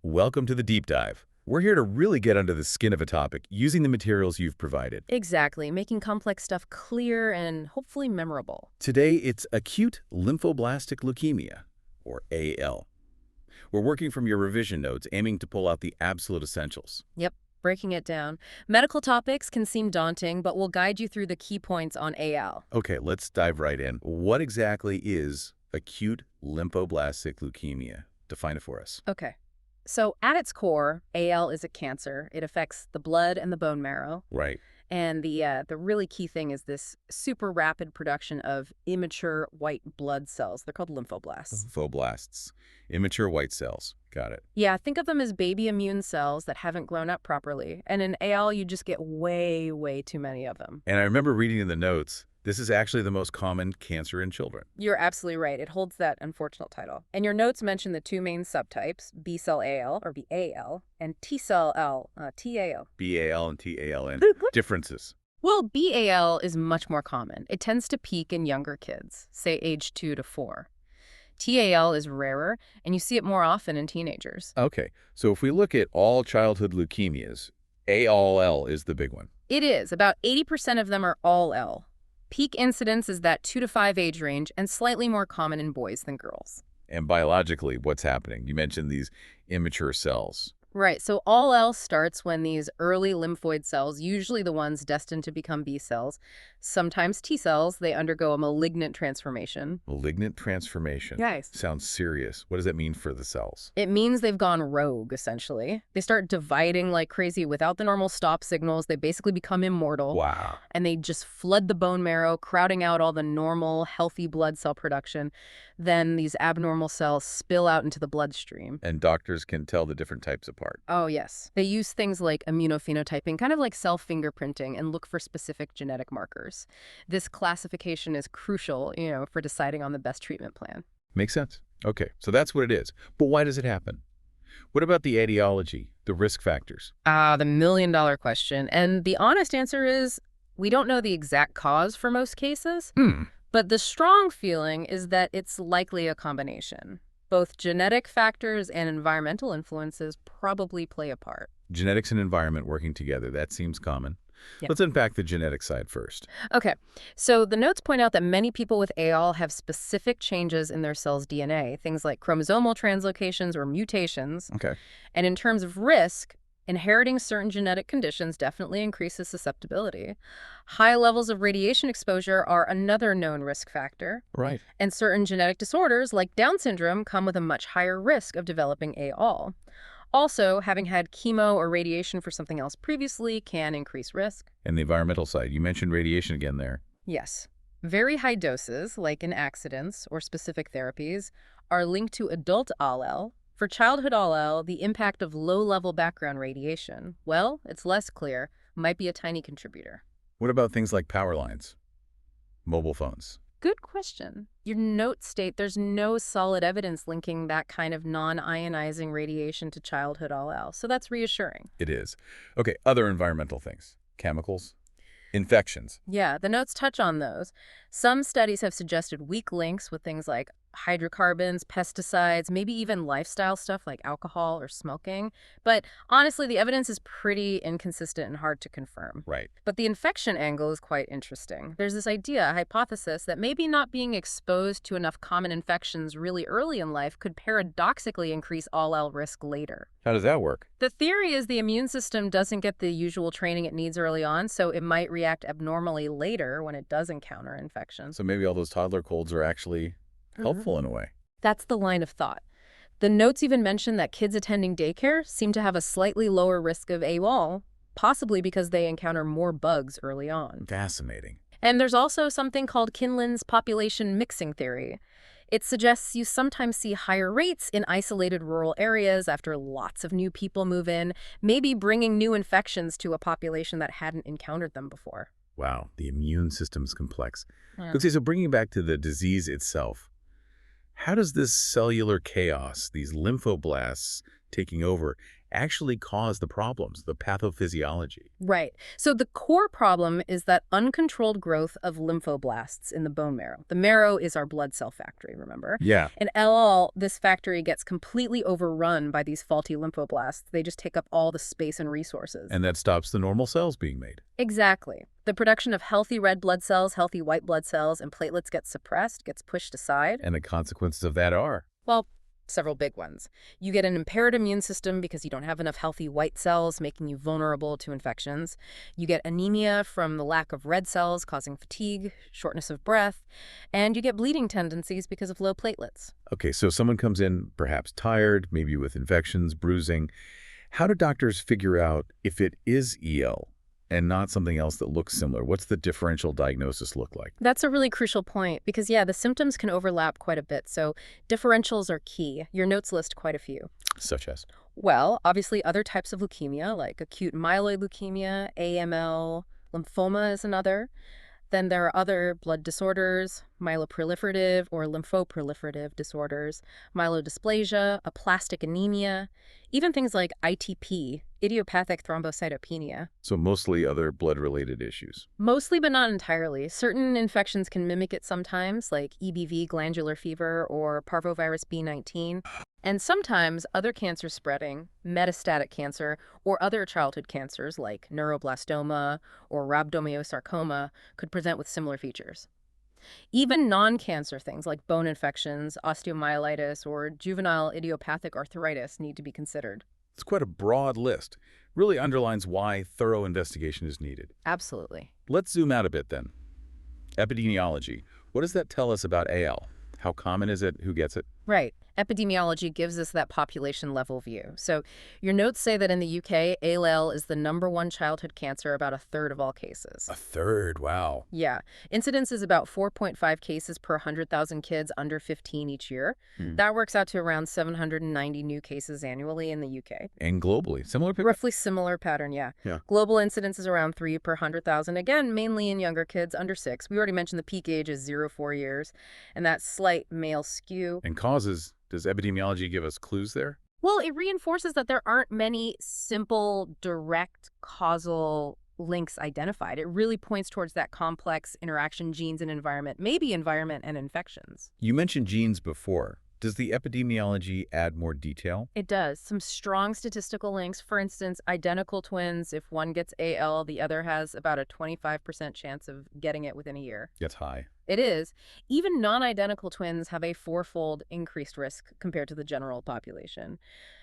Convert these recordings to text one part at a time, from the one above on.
Welcome to the deep dive. We're here to really get under the skin of a topic using the materials you've provided. Exactly, making complex stuff clear and hopefully memorable. Today, it's acute lymphoblastic leukemia, or AL. We're working from your revision notes, aiming to pull out the absolute essentials. Yep, breaking it down. Medical topics can seem daunting, but we'll guide you through the key points on AL. Okay, let's dive right in. What exactly is acute lymphoblastic leukemia? Define it for us. Okay, so at its core, AL is a cancer. It affects the blood and the bone marrow. Right. And the really key thing is this super rapid production of immature white blood cells. They're called lymphoblasts. Lymphoblasts. Immature white cells. Got it. Yeah, think of them as baby immune cells that haven't grown up properly. And in AL, you just get way, way too many of them. And I remember reading in the notes, this is actually the most common cancer in children. You're absolutely right. It holds that unfortunate title. And your notes mention the two main subtypes, B-cell AL, or BAL, and T-cell L, TAL. BAL and TAL, and differences. Well, BAL is much more common. It tends to peak in younger kids, say age 2 to 4. TAL is rarer, and you see it more often in teenagers. Okay, so if we look at all childhood leukemias, ALL is the big one. It is. About 80% of them are all L. Peak incidence is that 2 to 5 age range and slightly more common in boys than girls. And biologically, what's happening? You mentioned these immature cells. Right, so all L starts when these early lymphoid cells, usually the ones destined to become B cells, sometimes T cells, they undergo a malignant transformation. Malignant transformation. Yes. Sounds serious. What does that mean for the cells? It means they've gone rogue, essentially. They start dividing like crazy without the normal stop signals. They basically become immortal. Wow. And they just flood the bone marrow, crowding out all the normal, healthy blood cell production. Then these abnormal cells spill out into the bloodstream. And doctors can tell the different types apart. Oh, yes. They use things like immunophenotyping, kind of like self-fingerprinting, and look for specific genetic markers. This classification is crucial, for deciding on the best treatment plan. Makes sense. Okay, so that's what it is. But why does it happen? What about the etiology, the risk factors? The million-dollar question. And the honest answer is we don't know the exact cause for most cases. But the strong feeling is that it's likely a combination. Both genetic factors and environmental influences probably play a part. Genetics and environment working together, that seems common. Yep. Let's unpack the genetic side first. Okay, so the notes point out that many people with AL have specific changes in their cell's DNA, things like chromosomal translocations or mutations. Okay. And in terms of risk, inheriting certain genetic conditions definitely increases susceptibility. High levels of radiation exposure are another known risk factor. Right. And certain genetic disorders, like Down syndrome, come with a much higher risk of developing AL. Also, having had chemo or radiation for something else previously can increase risk. And the environmental side, you mentioned radiation again there. Yes. Very high doses, like in accidents or specific therapies, are linked to adult ALL. For childhood ALL, the impact of low-level background radiation, well, it's less clear, might be a tiny contributor. What about things like power lines, mobile phones? Good question. Your notes state there's no solid evidence linking that kind of non-ionizing radiation to childhood ALL, so that's reassuring. It is. Okay, other environmental things, chemicals, infections. Yeah, the notes touch on those. Some studies have suggested weak links with things like hydrocarbons, pesticides, maybe even lifestyle stuff like alcohol or smoking. But honestly, the evidence is pretty inconsistent and hard to confirm. Right. But the infection angle is quite interesting. There's this idea, a hypothesis, that maybe not being exposed to enough common infections really early in life could paradoxically increase ALL risk later. How does that work? The theory is the immune system doesn't get the usual training it needs early on, so it might react abnormally later when it does encounter infections. So maybe all those toddler colds are actually helpful in a way. That's the line of thought. The notes even mention that kids attending daycare seem to have a slightly lower risk of AWOL, possibly because they encounter more bugs early on. Fascinating. And there's also something called Kinlan's population mixing theory. It suggests you sometimes see higher rates in isolated rural areas after lots of new people move in, maybe bringing new infections to a population that hadn't encountered them before. Wow, the immune system's complex. Yeah. Okay, so bringing it back to the disease itself, how does this cellular chaos, these lymphoblasts, taking over actually cause the problems, the pathophysiology? Right. So the core problem is that uncontrolled growth of lymphoblasts in the bone marrow. The marrow is our blood cell factory, remember? Yeah. In LL, this factory gets completely overrun by these faulty lymphoblasts. They just take up all the space and resources. And that stops the normal cells being made. Exactly. The production of healthy red blood cells, healthy white blood cells, and platelets gets suppressed, gets pushed aside. And the consequences of that are? Well, several big ones. You get an impaired immune system because you don't have enough healthy white cells, making you vulnerable to infections. You get anemia from the lack of red cells, causing fatigue, shortness of breath, and you get bleeding tendencies because of low platelets. Okay, so someone comes in perhaps tired, maybe with infections, bruising. How do doctors figure out if it is EL and not something else that looks similar? What's the differential diagnosis look like? That's a really crucial point because, yeah, the symptoms can overlap quite a bit, so differentials are key. Your notes list quite a few. Such as? Well, obviously other types of leukemia, like acute myeloid leukemia, AML, lymphoma is another. Then there are other blood disorders, myeloproliferative or lymphoproliferative disorders, myelodysplasia, aplastic anemia, even things like ITP, idiopathic thrombocytopenia. So mostly other blood-related issues. Mostly, but not entirely. Certain infections can mimic it sometimes, like EBV glandular fever or parvovirus B19. And sometimes other cancers spreading, metastatic cancer, or other childhood cancers like neuroblastoma or rhabdomyosarcoma could present with similar features. Even non-cancer things like bone infections, osteomyelitis, or juvenile idiopathic arthritis need to be considered. It's quite a broad list. Really underlines why thorough investigation is needed. Absolutely. Let's zoom out a bit then. Epidemiology. What does that tell us about AL? How common is it? Who gets it? Right. Epidemiology gives us that population level view. So your notes say that in the UK, ALL is the #1 childhood cancer, about 1/3 of all cases. 1/3, wow. Yeah. Incidence is about 4.5 cases per 100,000 kids under 15 each year. That works out to around 790 new cases annually in the UK. And globally, similar picture? Roughly similar pattern, yeah. Global incidence is around 3 per 100,000, again, mainly in younger kids under 6. We already mentioned the peak age is 0-4 years, and that slight male skew. And causes, does epidemiology give us clues there? Well, it reinforces that there aren't many simple, direct causal links identified. It really points towards that complex interaction, genes and environment, maybe environment and infections. You mentioned genes before. Does the epidemiology add more detail? It does. Some strong statistical links. For instance, identical twins, if one gets AL, the other has about a 25% chance of getting it within a year. That's high. It is. Even non-identical twins have a 4-fold increased risk compared to the general population.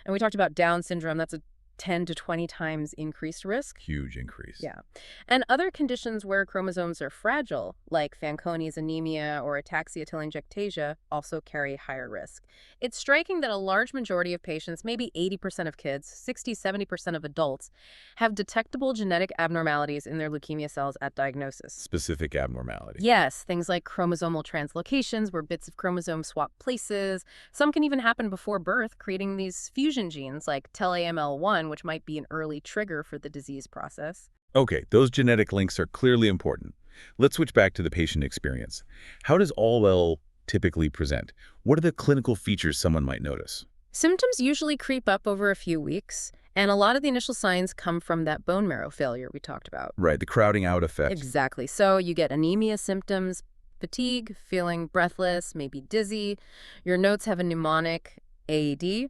And we talked about Down syndrome. That's a 10 to 20 times increased risk. Huge increase. Yeah. And other conditions where chromosomes are fragile, like Fanconi's anemia or ataxia-telangiectasia, also carry higher risk. It's striking that a large majority of patients, maybe 80% of kids, 60-70% of adults, have detectable genetic abnormalities in their leukemia cells at diagnosis. Specific abnormality. Yes, things like chromosomal translocations, where bits of chromosomes swap places. Some can even happen before birth, creating these fusion genes like TEL-AML1, which might be an early trigger for the disease process. Okay, those genetic links are clearly important. Let's switch back to the patient experience. How does ALL typically present? What are the clinical features someone might notice? Symptoms usually creep up over a few weeks, and a lot of the initial signs come from that bone marrow failure we talked about. Right, the crowding out effect. Exactly. So you get anemia symptoms, fatigue, feeling breathless, maybe dizzy. Your notes have a mnemonic AED,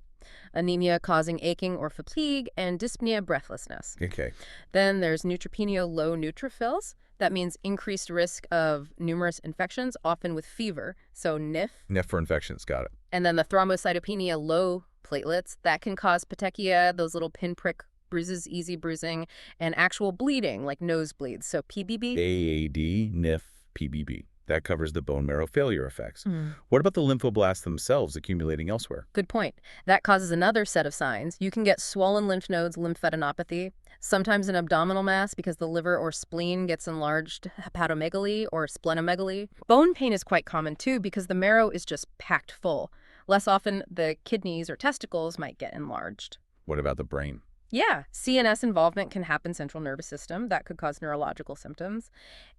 anemia causing aching or fatigue, and dyspnea, breathlessness. Okay. Then there's neutropenia, low neutrophils. That means increased risk of numerous infections, often with fever, so NIF. NIF for infections, got it. And then the thrombocytopenia, low platelets. That can cause petechia, those little pinprick bruises, easy bruising, and actual bleeding, like nosebleeds, so PBB. AAD, NIF, PBB. That covers the bone marrow failure effects. What about the lymphoblasts themselves accumulating elsewhere? Good point. That causes another set of signs. You can get swollen lymph nodes, lymphadenopathy, sometimes an abdominal mass because the liver or spleen gets enlarged, hepatomegaly or splenomegaly. Bone pain is quite common too because the marrow is just packed full. Less often, the kidneys or testicles might get enlarged. What about the brain? Yeah, CNS involvement can happen central nervous system. That could cause neurological symptoms.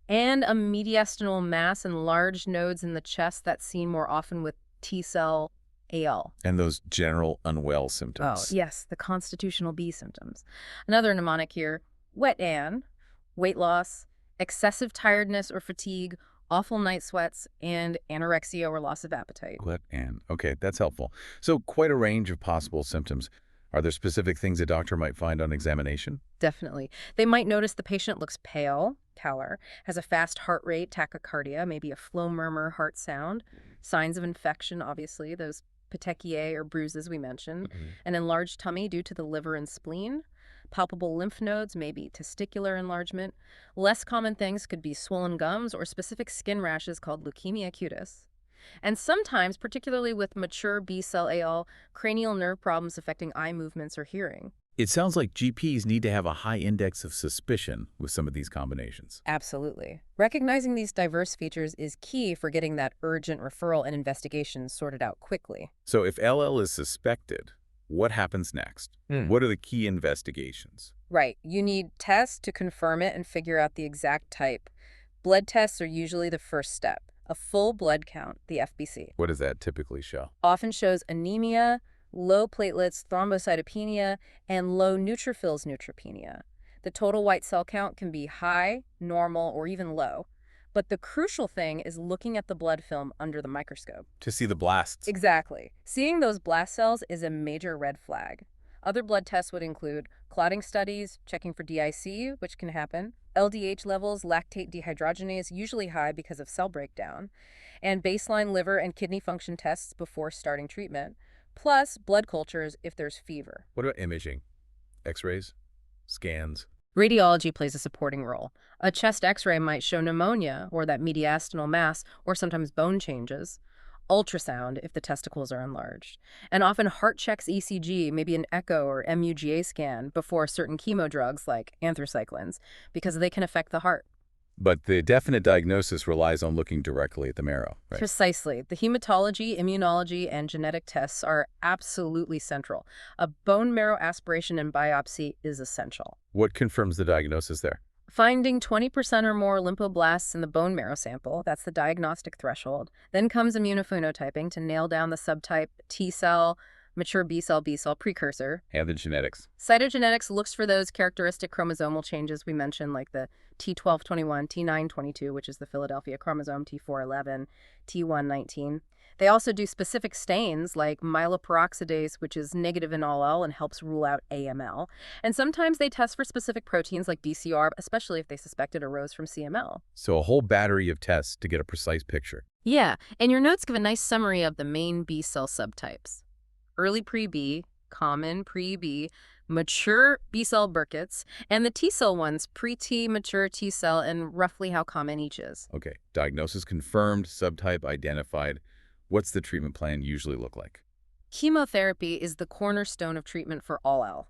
And a mediastinal mass and large nodes in the chest that's seen more often with T-cell AL. And those general unwell Oh, symptoms. yes, the constitutional B symptoms. Another mnemonic here, wet AN, weight loss, excessive tiredness or fatigue, awful night sweats, and anorexia or loss of appetite. What and okay, that's helpful. So quite a range of possible symptoms. Are there specific things a doctor might find on examination? Definitely. They might notice the patient looks pale, pallor, has a fast heart rate, tachycardia, maybe a flow murmur heart sound, signs of infection, obviously, those petechiae or bruises we mentioned, an enlarged tummy due to the liver and spleen, palpable lymph nodes, maybe testicular enlargement. Less common things could be swollen gums or specific skin rashes called leukemia cutis. And sometimes, particularly with mature B-cell AL, cranial nerve problems affecting eye movements or hearing. It sounds like GPs need to have a high index of suspicion with some of these combinations. Absolutely. Recognizing these diverse features is key for getting that urgent referral and investigation sorted out quickly. So if LL is suspected, what happens next? What are the key investigations? Right. You need tests to confirm it and figure out the exact type. Blood tests are usually the first step. A full blood count, the FBC, What does that typically show? often shows anemia, low platelets, thrombocytopenia, and low neutrophils neutropenia. The total white cell count can be high, normal, or even low. But the crucial thing is looking at the blood film under the microscope. To see the blasts. Exactly. Seeing those blast cells is a major red flag. Other blood tests would include clotting studies, checking for DIC, which can happen, LDH levels, lactate dehydrogenase, usually high because of cell breakdown, and baseline liver and kidney function tests before starting treatment, plus blood cultures if there's fever. What about imaging? X-rays? Scans? Radiology plays a supporting role. A chest x-ray might show pneumonia or that mediastinal mass or sometimes bone changes. Ultrasound if the testicles are enlarged. And often heart checks ECG, maybe an echo or MUGA scan before certain chemo drugs like anthracyclines because they can affect the heart. But the definite diagnosis relies on looking directly at the marrow, right? Precisely. The hematology, immunology, and genetic tests are absolutely central. A bone marrow aspiration and biopsy is essential. What confirms the diagnosis there? Finding 20% or more lymphoblasts in the bone marrow sample, that's the diagnostic threshold. Then comes immunophenotyping to nail down the subtype T-cell, mature B-cell, B-cell precursor. And the genetics. Cytogenetics looks for those characteristic chromosomal changes we mentioned, like the T1221, T922, which is the Philadelphia chromosome, T411, T119. They also do specific stains like myeloperoxidase, which is negative in all L and helps rule out AML. And sometimes they test for specific proteins like BCR, especially if they suspect it arose from CML. So a whole battery of tests to get a precise picture. Yeah, and your notes give a nice summary of the main B-cell subtypes. Early pre-B, common pre-B, mature B-cell Burkitt's, and the T-cell ones, pre-T, mature T-cell, and roughly how common each is. Okay, diagnosis confirmed, subtype identified. What's the treatment plan usually look like? Chemotherapy is the cornerstone of treatment for all L.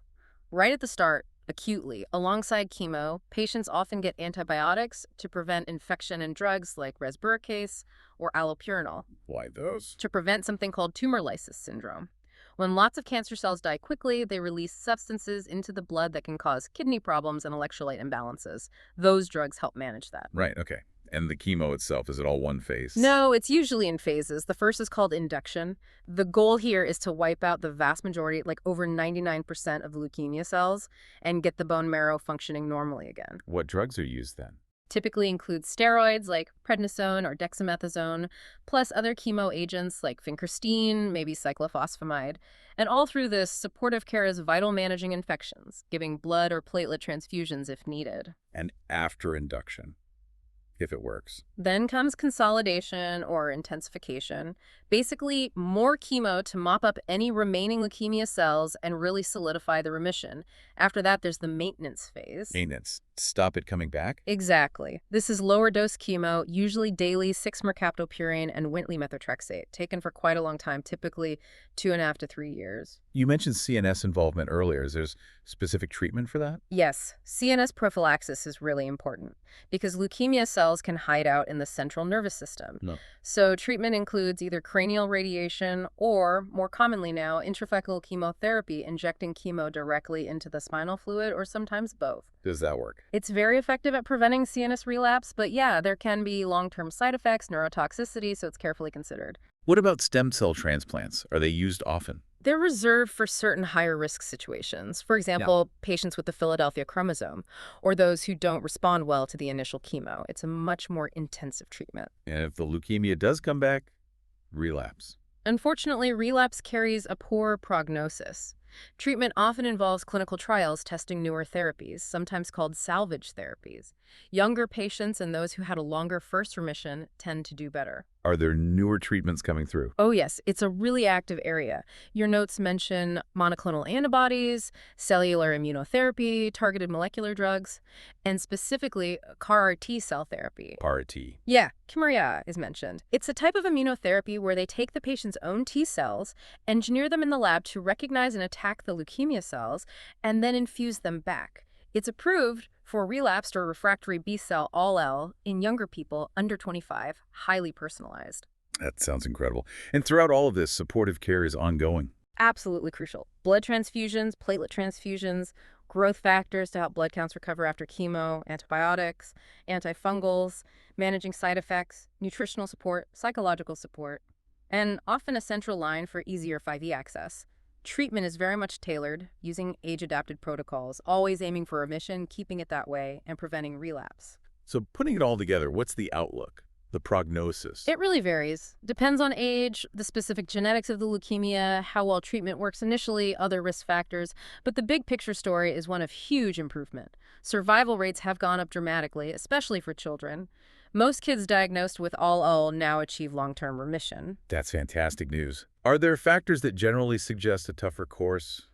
Right at the start, acutely, alongside chemo, patients often get antibiotics to prevent infection and drugs like resburicase or allopurinol, Why those? to prevent something called tumor lysis syndrome. When lots of cancer cells die quickly, they release substances into the blood that can cause kidney problems and electrolyte imbalances. Those drugs help manage that. Right, okay. And the chemo itself, is it all one phase? No, it's usually in phases. The first is called induction. The goal here is to wipe out the vast majority, like over 99% of leukemia cells, and get the bone marrow functioning normally again. What drugs are used then? Typically includes steroids like prednisone or dexamethasone, plus other chemo agents like vincristine, maybe cyclophosphamide. And all through this, supportive care is vital managing infections, giving blood or platelet transfusions if needed. And after induction, if it works. Then comes consolidation or intensification. Basically, more chemo to mop up any remaining leukemia cells and really solidify the remission. After that, there's the maintenance phase. Maintenance. Stop it coming back? Exactly. This is lower dose chemo, usually daily 6-mercaptopurine and Wintley methotrexate, taken for quite a long time, typically 2.5 to 3 years. You mentioned CNS involvement earlier. Is there specific treatment for that? Yes, CNS prophylaxis is really important because leukemia cells can hide out in the central nervous system. No. So treatment includes either cranial radiation or, more commonly now, intrathecal chemotherapy, injecting chemo directly into the spinal fluid, or sometimes both. Does that work? It's very effective at preventing CNS relapse, but yeah, there can be long-term side effects, neurotoxicity, so it's carefully considered. What about stem cell transplants? Are they used often? They're reserved for certain higher risk situations. For Yeah. example, patients with the Philadelphia chromosome, or those who don't respond well to the initial chemo. It's a much more intensive treatment. And if the leukemia does come back, relapse. Unfortunately, relapse carries a poor prognosis. Treatment often involves clinical trials testing newer therapies, sometimes called salvage therapies. Younger patients and those who had a longer first remission tend to do better. Are there newer treatments coming through? Oh yes, it's a really active area. Your notes mention monoclonal antibodies, cellular immunotherapy, targeted molecular drugs, and specifically CAR T cell therapy. CAR-T. Yeah, Kymriah is mentioned. It's a type of immunotherapy where they take the patient's own T cells, engineer them in the lab to recognize and attack the leukemia cells, and then infuse them back. It's approved for relapsed or refractory B-cell all-L in younger people under 25, highly personalized. That sounds incredible. And throughout all of this, supportive care is ongoing. Absolutely crucial. Blood transfusions, platelet transfusions, growth factors to help blood counts recover after chemo, antibiotics, antifungals, managing side effects, nutritional support, psychological support, and often a central line for easier 5E access. Treatment is very much tailored, using age-adapted protocols, always aiming for remission, keeping it that way, and preventing relapse. So putting it all together, what's the outlook, the prognosis? It really varies. Depends on age, the specific genetics of the leukemia, how well treatment works initially, other risk factors. But the big picture story is one of huge improvement. Survival rates have gone up dramatically, especially for children. Most kids diagnosed with all now achieve long-term remission. That's fantastic news. Are there factors that generally suggest a tougher course,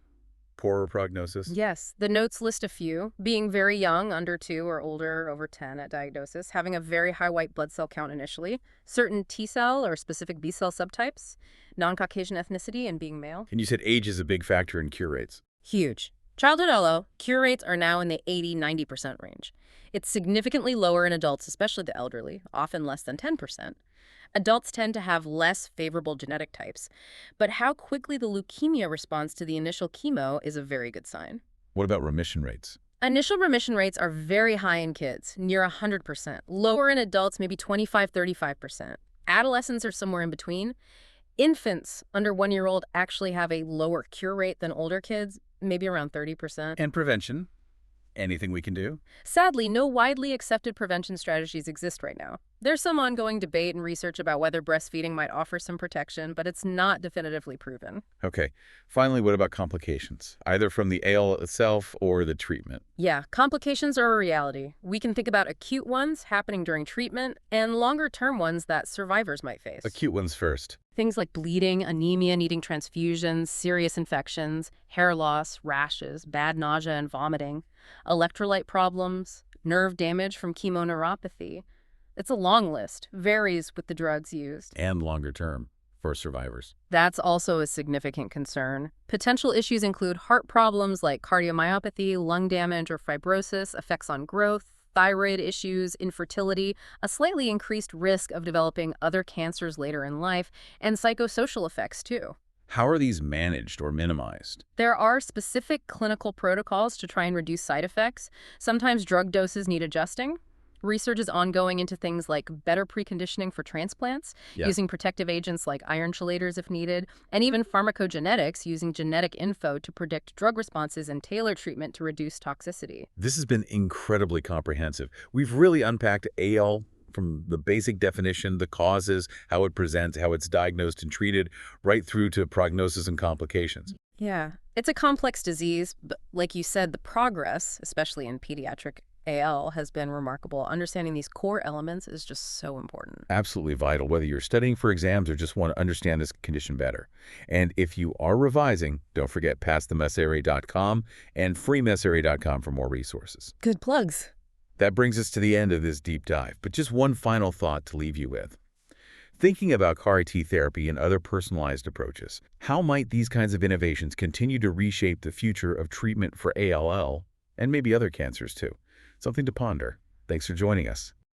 poorer prognosis? Yes, the notes list a few: being very young, under 2 or older, over 10 at diagnosis, having a very high white blood cell count initially, certain T-cell or specific B-cell subtypes, non-Caucasian ethnicity, and being male. And you said age is a big factor in cure rates. Huge. Childhood LO, cure rates are now in the 80–90% range. It's significantly lower in adults, especially the elderly, often less than 10%. Adults tend to have less favorable genetic types, but how quickly the leukemia responds to the initial chemo is a very good sign. What about remission rates? Initial remission rates are very high in kids, near 100%. Lower in adults, maybe 25–35%. Adolescents are somewhere in between. Infants under 1-year-old actually have a lower cure rate than older kids, maybe around 30%. And prevention? Anything we can do? Sadly, no widely accepted prevention strategies exist right now. There's some ongoing debate and research about whether breastfeeding might offer some protection, but it's not definitively proven. Okay. Finally, what about complications, either from the AL itself or the treatment? Yeah, complications are a reality. We can think about acute ones happening during treatment and longer-term ones that survivors might face. Acute ones first. Things like bleeding, anemia, needing transfusions, serious infections, hair loss, rashes, bad nausea and vomiting, electrolyte problems, nerve damage from chemoneuropathy. It's a long list, varies with the drugs used. And longer term for survivors. That's also a significant concern. Potential issues include heart problems like cardiomyopathy, lung damage or fibrosis, effects on growth, thyroid issues, infertility, a slightly increased risk of developing other cancers later in life, and psychosocial effects too. How are these managed or minimized? There are specific clinical protocols to try and reduce side effects. Sometimes drug doses need adjusting. Research is ongoing into things like better preconditioning for transplants, using protective agents like iron chelators if needed, and even pharmacogenetics using genetic info to predict drug responses and tailor treatment to reduce toxicity. This has been incredibly comprehensive. We've really unpacked AL from the basic definition, the causes, how it presents, how it's diagnosed and treated, right through to prognosis and complications. Yeah, it's a complex disease, but like you said, the progress, especially in pediatric AL, has been remarkable. Understanding these core elements is just so important. Absolutely vital, whether you're studying for exams or just want to understand this condition better. And if you are revising, don't forget passthemsra.com and freemsra.com for more resources. Good plugs. That brings us to the end of this deep dive, but just one final thought to leave you with. Thinking about CAR-T therapy and other personalized approaches, how might these kinds of innovations continue to reshape the future of treatment for ALL and maybe other cancers too? Something to ponder. Thanks for joining us.